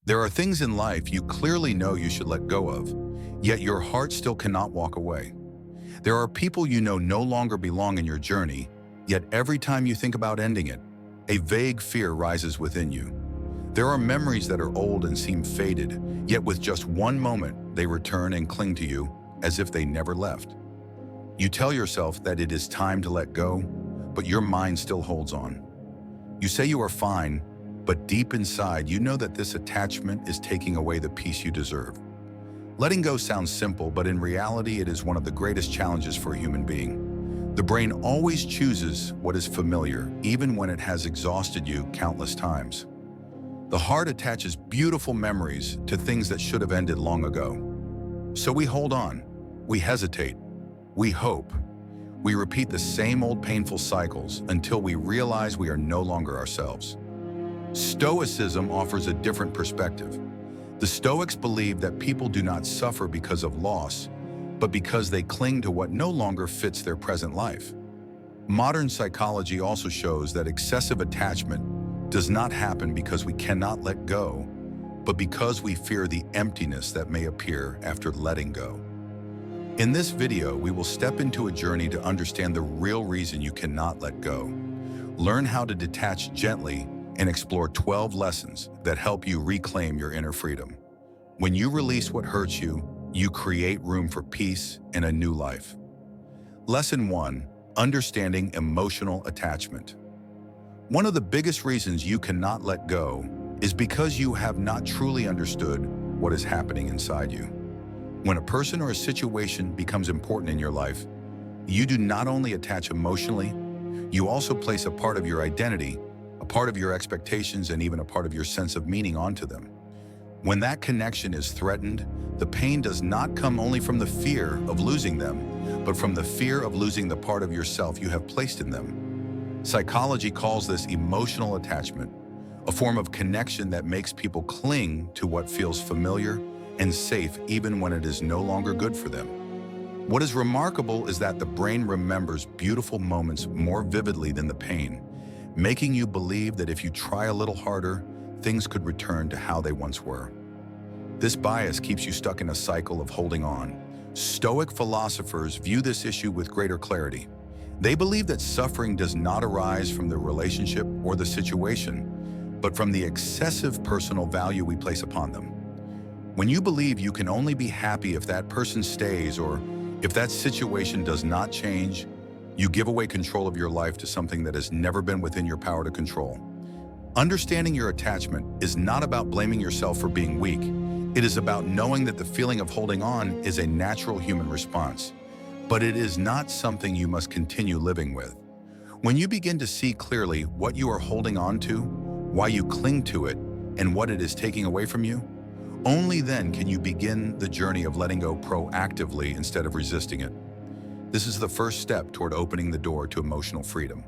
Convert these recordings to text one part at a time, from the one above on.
There are things in life you clearly know you should let go of, yet your heart still cannot walk away. There are people you know no longer belong in your journey, yet every time you think about ending it, a vague fear rises within you. There are memories that are old and seem faded, yet with just one moment, they return and cling to you as if they never left. You tell yourself that it is time to let go, but your mind still holds on. You say you are fine, but deep inside, you know that this attachment is taking away the peace you deserve. Letting go sounds simple, but in reality, it is one of the greatest challenges for a human being. The brain always chooses what is familiar, even when it has exhausted you countless times. The heart attaches beautiful memories to things that should have ended long ago. So we hold on, we hesitate, we hope. We repeat the same old painful cycles until we realize we are no longer ourselves. Stoicism offers a different perspective. The Stoics believe that people do not suffer because of loss, but because they cling to what no longer fits their present life. Modern psychology also shows that excessive attachment does not happen because we cannot let go, but because we fear the emptiness that may appear after letting go. In this video, we will step into a journey to understand the real reason you cannot let go, learn how to detach gently, and explore 12 lessons that help you reclaim your inner freedom. When you release what hurts you, you create room for peace and a new life. Lesson 1: Understanding emotional attachment. One of the biggest reasons you cannot let go is because you have not truly understood what is happening inside you. When a person or a situation becomes important in your life, you do not only attach emotionally, you also place a part of your identity, a part of your expectations, and even a part of your sense of meaning onto them. When that connection is threatened, the pain does not come only from the fear of losing them, but from the fear of losing the part of yourself you have placed in them. Psychology calls this emotional attachment, a form of connection that makes people cling to what feels familiar and safe even when it is no longer good for them. What is remarkable is that the brain remembers beautiful moments more vividly than the pain, making you believe that if you try a little harder, things could return to how they once were. This bias keeps you stuck in a cycle of holding on. Stoic philosophers view this issue with greater clarity. They believe that suffering does not arise from the relationship or the situation, but from the excessive personal value we place upon them. When you believe you can only be happy if that person stays or if that situation does not change, you give away control of your life to something that has never been within your power to control. Understanding your attachment is not about blaming yourself for being weak. It is about knowing that the feeling of holding on is a natural human response, but it is not something you must continue living with. When you begin to see clearly what you are holding on to, why you cling to it, and what it is taking away from you, only then can you begin the journey of letting go proactively instead of resisting it. This is the first step toward opening the door to emotional freedom.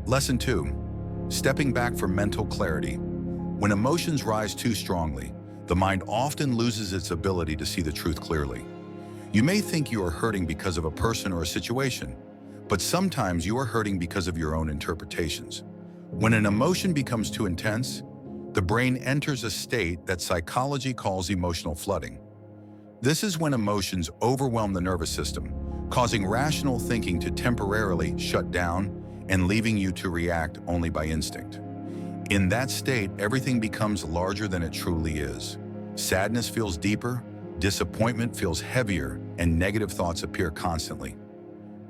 Lesson 2: Stepping back for mental clarity. When emotions rise too strongly, the mind often loses its ability to see the truth clearly. You may think you are hurting because of a person or a situation, but sometimes you are hurting because of your own interpretations. When an emotion becomes too intense, the brain enters a state that psychology calls emotional flooding. This is when emotions overwhelm the nervous system, causing rational thinking to temporarily shut down and leaving you to react only by instinct. In that state, everything becomes larger than it truly is. Sadness feels deeper, disappointment feels heavier, and negative thoughts appear constantly.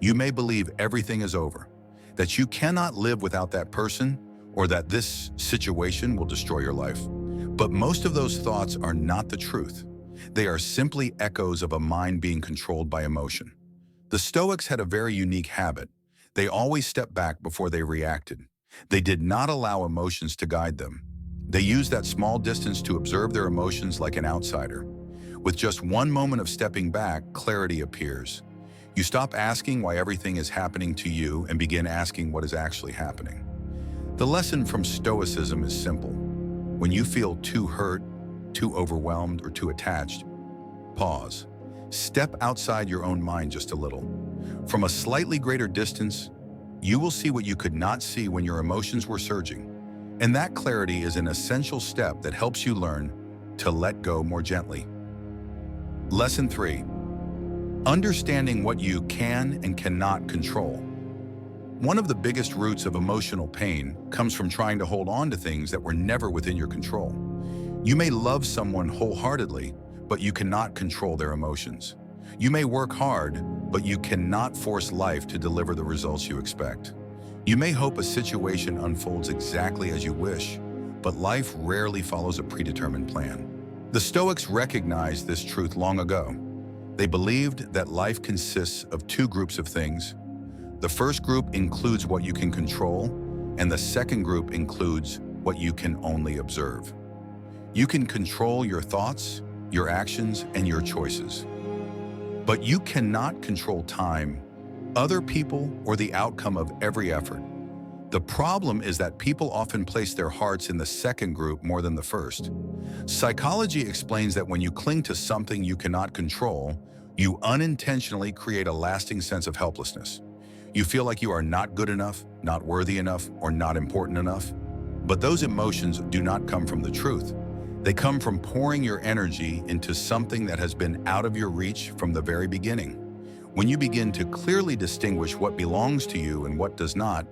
You may believe everything is over, that you cannot live without that person, or that this situation will destroy your life. But most of those thoughts are not the truth. They are simply echoes of a mind being controlled by emotion. The Stoics had a very unique habit. They always stepped back before they reacted. They did not allow emotions to guide them. They used that small distance to observe their emotions like an outsider. With just one moment of stepping back, clarity appears. You stop asking why everything is happening to you and begin asking what is actually happening. The lesson from Stoicism is simple. When you feel too hurt, too overwhelmed, or too attached, pause. Step outside your own mind just a little. From a slightly greater distance, you will see what you could not see when your emotions were surging. And that clarity is an essential step that helps you learn to let go more gently. Lesson 3. Understanding what you can and cannot control. One of the biggest roots of emotional pain comes from trying to hold on to things that were never within your control. You may love someone wholeheartedly, but you cannot control their emotions. You may work hard, but you cannot force life to deliver the results you expect. You may hope a situation unfolds exactly as you wish, but life rarely follows a predetermined plan. The Stoics recognized this truth long ago. They believed that life consists of two groups of things. The first group includes what you can control, and the second group includes what you can only observe. You can control your thoughts, your actions, and your choices. But you cannot control time, other people, or the outcome of every effort. The problem is that people often place their hearts in the second group more than the first. Psychology explains that when you cling to something you cannot control, you unintentionally create a lasting sense of helplessness. You feel like you are not good enough, not worthy enough, or not important enough. But those emotions do not come from the truth. They come from pouring your energy into something that has been out of your reach from the very beginning. When you begin to clearly distinguish what belongs to you and what does not,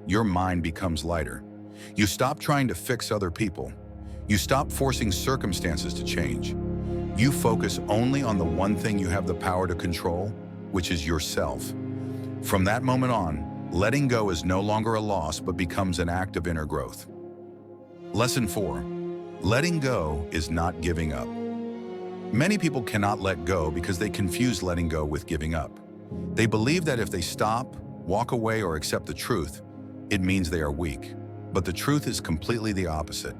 your mind becomes lighter. You stop trying to fix other people. You stop forcing circumstances to change. You focus only on the one thing you have the power to control, which is yourself. From that moment on, letting go is no longer a loss but becomes an act of inner growth. Lesson 4. Letting go is not giving up. Many people cannot let go because they confuse letting go with giving up. They believe that if they stop, walk away, or accept the truth, it means they are weak. But the truth is completely the opposite.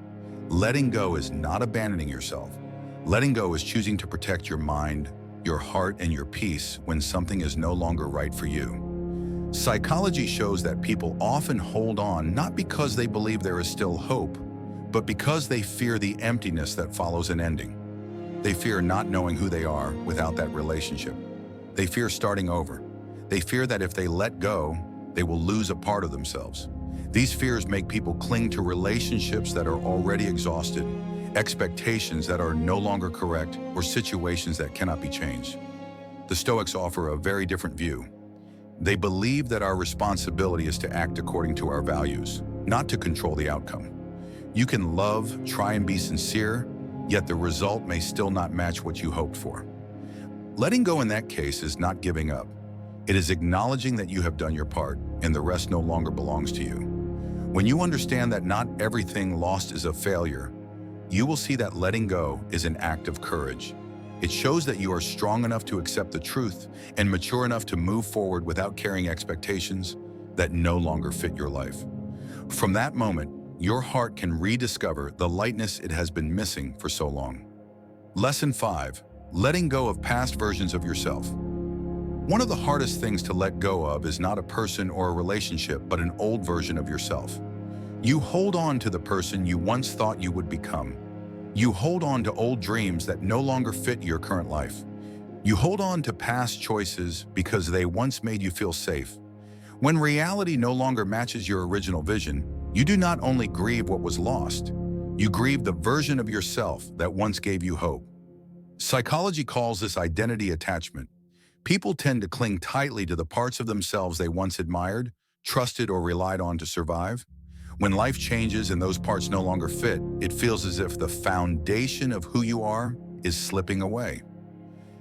Letting go is not abandoning yourself. Letting go is choosing to protect your mind, your heart, and your peace when something is no longer right for you. Psychology shows that people often hold on not because they believe there is still hope, but because they fear the emptiness that follows an ending. They fear not knowing who they are without that relationship. They fear starting over. They fear that if they let go, they will lose a part of themselves. These fears make people cling to relationships that are already exhausted, expectations that are no longer correct, or situations that cannot be changed. The Stoics offer a very different view. They believe that our responsibility is to act according to our values, not to control the outcome. You can love, try and be sincere, yet the result may still not match what you hoped for. Letting go in that case is not giving up. It is acknowledging that you have done your part and the rest no longer belongs to you. When you understand that not everything lost is a failure, you will see that letting go is an act of courage. It shows that you are strong enough to accept the truth and mature enough to move forward without carrying expectations that no longer fit your life. From that moment, your heart can rediscover the lightness it has been missing for so long. Lesson 5. Letting go of past versions of yourself. One of the hardest things to let go of is not a person or a relationship, but an old version of yourself. You hold on to the person you once thought you would become. You hold on to old dreams that no longer fit your current life. You hold on to past choices because they once made you feel safe. When reality no longer matches your original vision, you do not only grieve what was lost, you grieve the version of yourself that once gave you hope. Psychology calls this identity attachment. People tend to cling tightly to the parts of themselves they once admired, trusted, or relied on to survive. When life changes and those parts no longer fit, it feels as if the foundation of who you are is slipping away.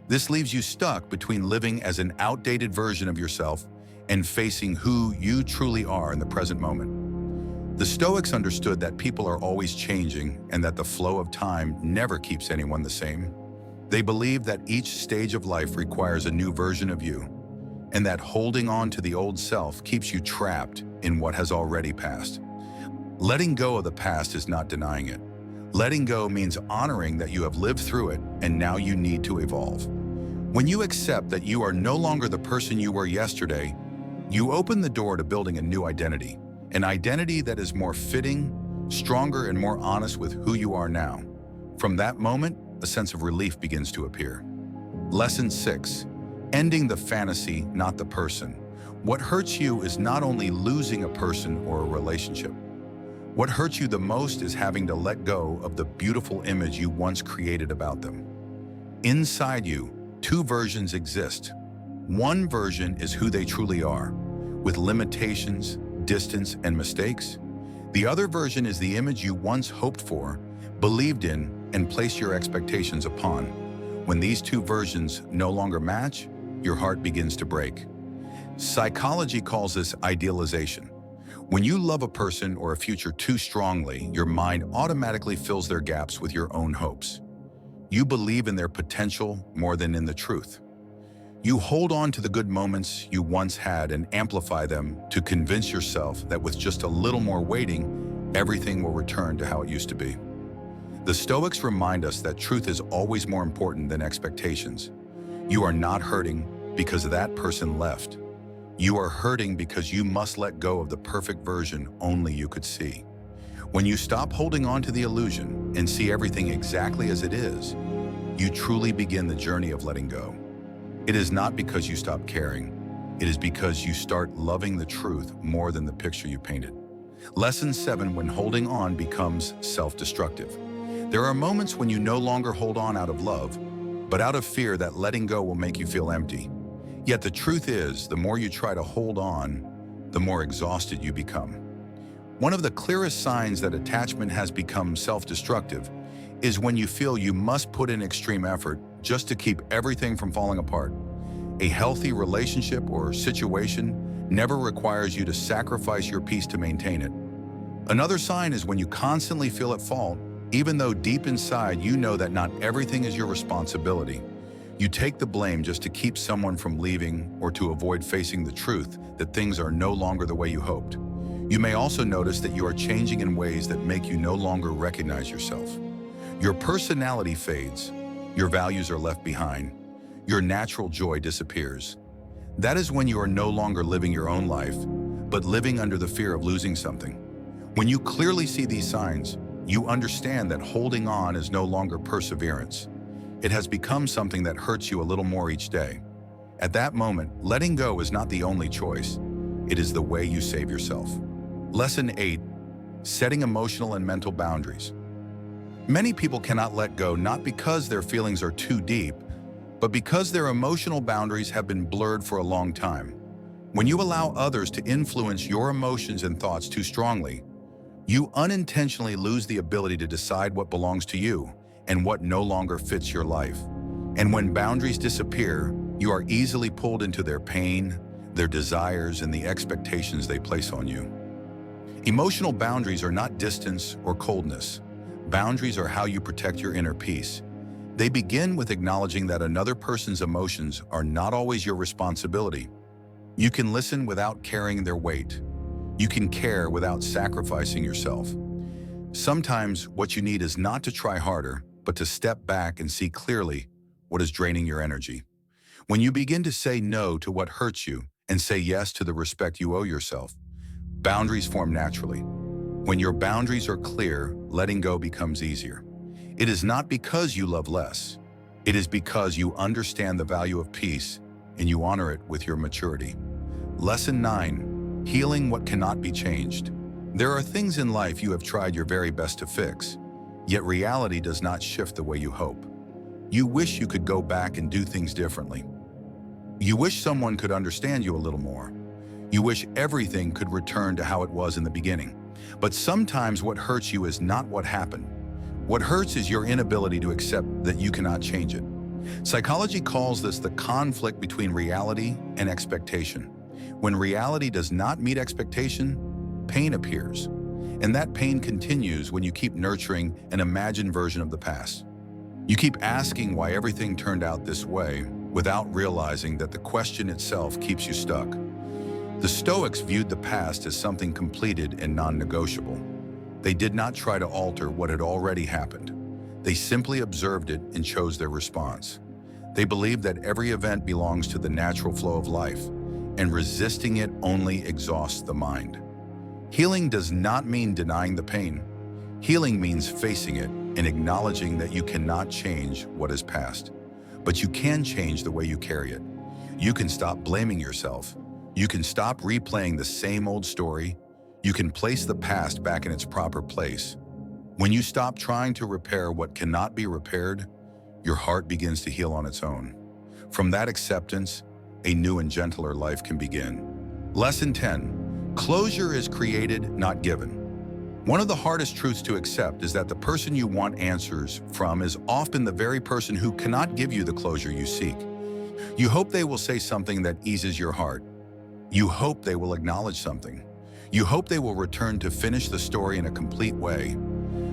This leaves you stuck between living as an outdated version of yourself and facing who you truly are in the present moment. The Stoics understood that people are always changing and that the flow of time never keeps anyone the same. They believed that each stage of life requires a new version of you, and that holding on to the old self keeps you trapped in what has already passed. Letting go of the past is not denying it. Letting go means honoring that you have lived through it and now you need to evolve. When you accept that you are no longer the person you were yesterday, you open the door to building a new identity, an identity that is more fitting, stronger, and more honest with who you are now. From that moment, a sense of relief begins to appear. Lesson 6. Ending the fantasy, not the person. What hurts you is not only losing a person or a relationship, What hurts you the most is having to let go of the beautiful image you once created about them. Inside you, two versions exist. One version is who they truly are, with limitations, distance, and mistakes. The other version is the image you once hoped for, believed in, and placed your expectations upon. When these two versions no longer match, your heart begins to break. Psychology calls this idealization. When you love a person or a future too strongly, your mind automatically fills their gaps with your own hopes. You believe in their potential more than in the truth. You hold on to the good moments you once had and amplify them to convince yourself that with just a little more waiting, everything will return to how it used to be. The Stoics remind us that truth is always more important than expectations. You are not hurting because that person left. You are hurting because you must let go of the perfect version only you could see. When you stop holding on to the illusion and see everything exactly as it is, you truly begin the journey of letting go. It is not because you stop caring. It is because you start loving the truth more than the picture you painted. Lesson 7: when holding on becomes self-destructive. There are moments when you no longer hold on out of love, but out of fear that letting go will make you feel empty. Yet the truth is, the more you try to hold on, the more exhausted you become. One of the clearest signs that attachment has become self-destructive is when you feel you must put in extreme effort just to keep everything from falling apart. A healthy relationship or situation never requires you to sacrifice your peace to maintain it. Another sign is when you constantly feel at fault, even though deep inside you know that not everything is your responsibility. You take the blame just to keep someone from leaving or to avoid facing the truth that things are no longer the way you hoped. You may also notice that you are changing in ways that make you no longer recognize yourself. Your personality fades, your values are left behind, your natural joy disappears. That is when you are no longer living your own life, but living under the fear of losing something. When you clearly see these signs, you understand that holding on is no longer perseverance. It has become something that hurts you a little more each day. At that moment, letting go is not the only choice. It is the way you save yourself. Lesson 8: setting emotional and mental boundaries. Many people cannot let go not because their feelings are too deep, but because their emotional boundaries have been blurred for a long time. When you allow others to influence your emotions and thoughts too strongly, you unintentionally lose the ability to decide what belongs to you and what no longer fits your life. And when boundaries disappear, you are easily pulled into their pain, their desires, and the expectations they place on you. Emotional boundaries are not distance or coldness. Boundaries are how you protect your inner peace. They begin with acknowledging that another person's emotions are not always your responsibility. You can listen without carrying their weight. You can care without sacrificing yourself. Sometimes what you need is not to try harder, but to step back and see clearly what is draining your energy. When you begin to say no to what hurts you and say yes to the respect you owe yourself, boundaries form naturally. When your boundaries are clear, letting go becomes easier. It is not because you love less. It is because you understand the value of peace and you honor it with your maturity. Lesson 9: healing what cannot be changed. There are things in life you have tried your very best to fix, yet reality does not shift the way you hope. You wish you could go back and do things differently. You wish someone could understand you a little more. You wish everything could return to how it was in the beginning. But sometimes what hurts you is not what happened. What hurts is your inability to accept that you cannot change it. Psychology calls this the conflict between reality and expectation. When reality does not meet expectation, pain appears. And that pain continues when you keep nurturing an imagined version of the past. You keep asking why everything turned out this way without realizing that the question itself keeps you stuck. The Stoics viewed the past as something completed and non-negotiable. They did not try to alter what had already happened. They simply observed it and chose their response. They believed that every event belongs to the natural flow of life, and resisting it only exhausts the mind. Healing does not mean denying the pain. Healing means facing it and acknowledging that you cannot change what is past, but you can change the way you carry it. You can stop blaming yourself. You can stop replaying the same old story. You can place the past back in its proper place. When you stop trying to repair what cannot be repaired, your heart begins to heal on its own. From that acceptance, a new and gentler life can begin. Lesson 10. Closure is created, not given. One of the hardest truths to accept is that the person you want answers from is often the very person who cannot give you the closure you seek. You hope they will say something that eases your heart. You hope they will acknowledge something. You hope they will return to finish the story in a complete way.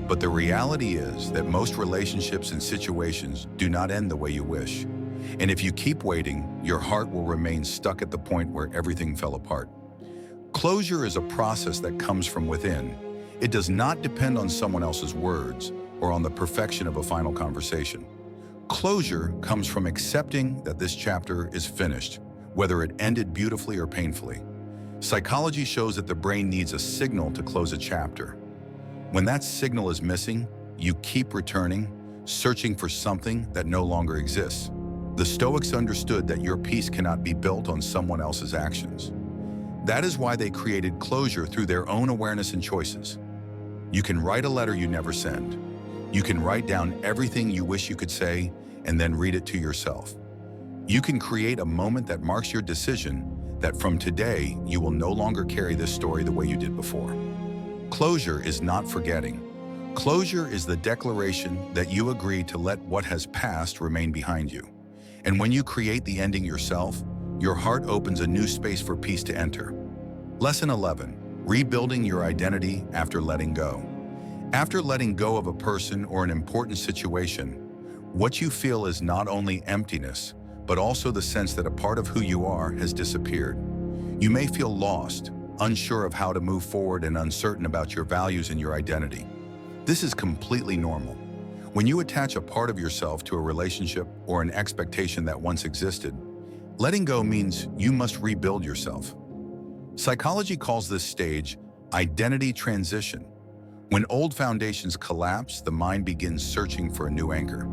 But the reality is that most relationships and situations do not end the way you wish. And if you keep waiting, your heart will remain stuck at the point where everything fell apart. Closure is a process that comes from within. It does not depend on someone else's words or on the perfection of a final conversation. Closure comes from accepting that this chapter is finished, whether it ended beautifully or painfully. Psychology shows that the brain needs a signal to close a chapter. When that signal is missing, you keep returning, searching for something that no longer exists. The Stoics understood that your peace cannot be built on someone else's actions. That is why they created closure through their own awareness and choices. You can write a letter you never send. You can write down everything you wish you could say and then read it to yourself. You can create a moment that marks your decision that from today you will no longer carry this story the way you did before. Closure is not forgetting. Closure is the declaration that you agree to let what has passed remain behind you. And when you create the ending yourself, your heart opens a new space for peace to enter. Lesson 11. Rebuilding your identity after letting go. After letting go of a person or an important situation, what you feel is not only emptiness, but also the sense that a part of who you are has disappeared. You may feel lost, unsure of how to move forward, and uncertain about your values and your identity. This is completely normal. When you attach a part of yourself to a relationship or an expectation that once existed, letting go means you must rebuild yourself. Psychology calls this stage identity transition. When old foundations collapse, the mind begins searching for a new anchor.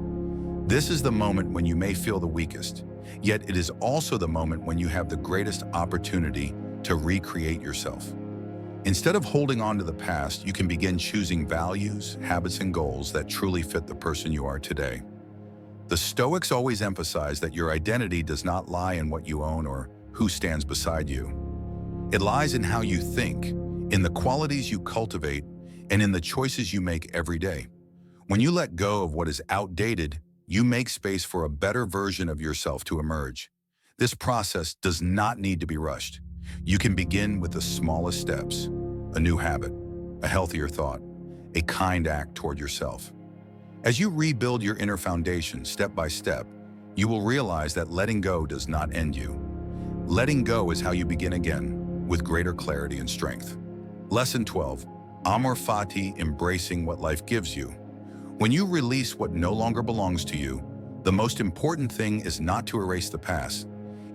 This is the moment when you may feel the weakest, yet it is also the moment when you have the greatest opportunity to recreate yourself. Instead of holding on to the past, you can begin choosing values, habits, and goals that truly fit the person you are today. The Stoics always emphasize that your identity does not lie in what you own or who stands beside you. It lies in how you think, in the qualities you cultivate, and in the choices you make every day. When you let go of what is outdated, you make space for a better version of yourself to emerge. This process does not need to be rushed. You can begin with the smallest steps: a new habit, a healthier thought, a kind act toward yourself. As you rebuild your inner foundation step by step, you will realize that letting go does not end you. Letting go is how you begin again, with greater clarity and strength. Lesson 12. Amor, Fati, embracing what life gives you. When you release what no longer belongs to you, the most important thing is not to erase the past.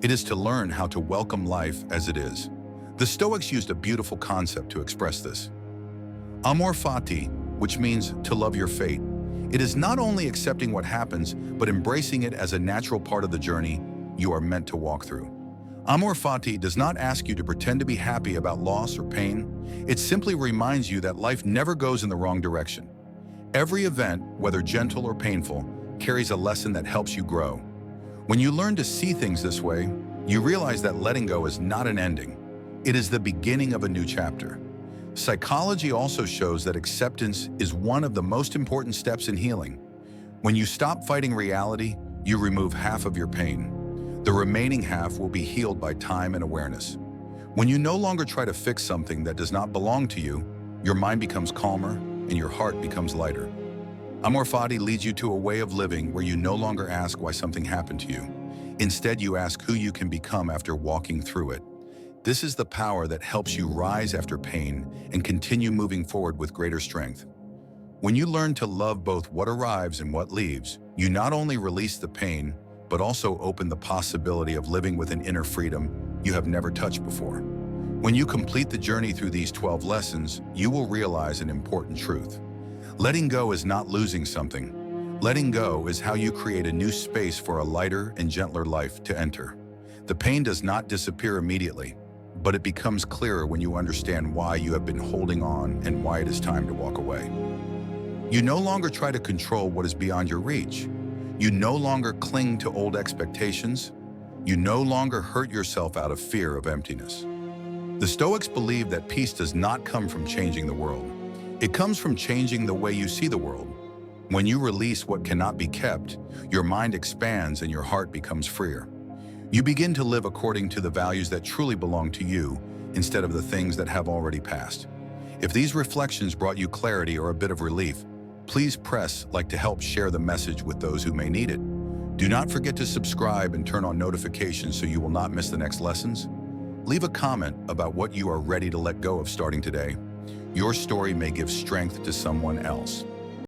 It is to learn how to welcome life as it is. The Stoics used a beautiful concept to express this. Amor, Fati, which means to love your fate. It is not only accepting what happens, but embracing it as a natural part of the journey you are meant to walk through. Amor, Fati does not ask you to pretend to be happy about loss or pain. It simply reminds you that life never goes in the wrong direction. Every event, whether gentle or painful, carries a lesson that helps you grow. When you learn to see things this way, you realize that letting go is not an ending. It is the beginning of a new chapter. Psychology also shows that acceptance is one of the most important steps in healing. When you stop fighting reality, you remove half of your pain. The remaining half will be healed by time and awareness. When you no longer try to fix something that does not belong to you, your mind becomes calmer and your heart becomes lighter. Amor, Fati leads you to a way of living where you no longer ask why something happened to you. Instead, you ask who you can become after walking through it. This is the power that helps you rise after pain and continue moving forward with greater strength. When you learn to love both what arrives and what leaves, you not only release the pain, but also open the possibility of living with an inner freedom you have never touched before. When you complete the journey through these 12 lessons, you will realize an important truth. Letting go is not losing something. Letting go is how you create a new space for a lighter and gentler life to enter. The pain does not disappear immediately, but it becomes clearer when you understand why you have been holding on and why it is time to walk away. You no longer try to control what is beyond your reach. You no longer cling to old expectations. You no longer hurt yourself out of fear of emptiness. The Stoics believe that peace does not come from changing the world. It comes from changing the way you see the world. When you release what cannot be kept, your mind expands and your heart becomes freer. You begin to live according to the values that truly belong to you instead of the things that have already passed. If these reflections brought you clarity or a bit of relief, please press like to help share the message with those who may need it. Do not forget to subscribe and turn on notifications so you will not miss the next lessons. Leave a comment about what you are ready to let go of starting today. Your story may give strength to someone else.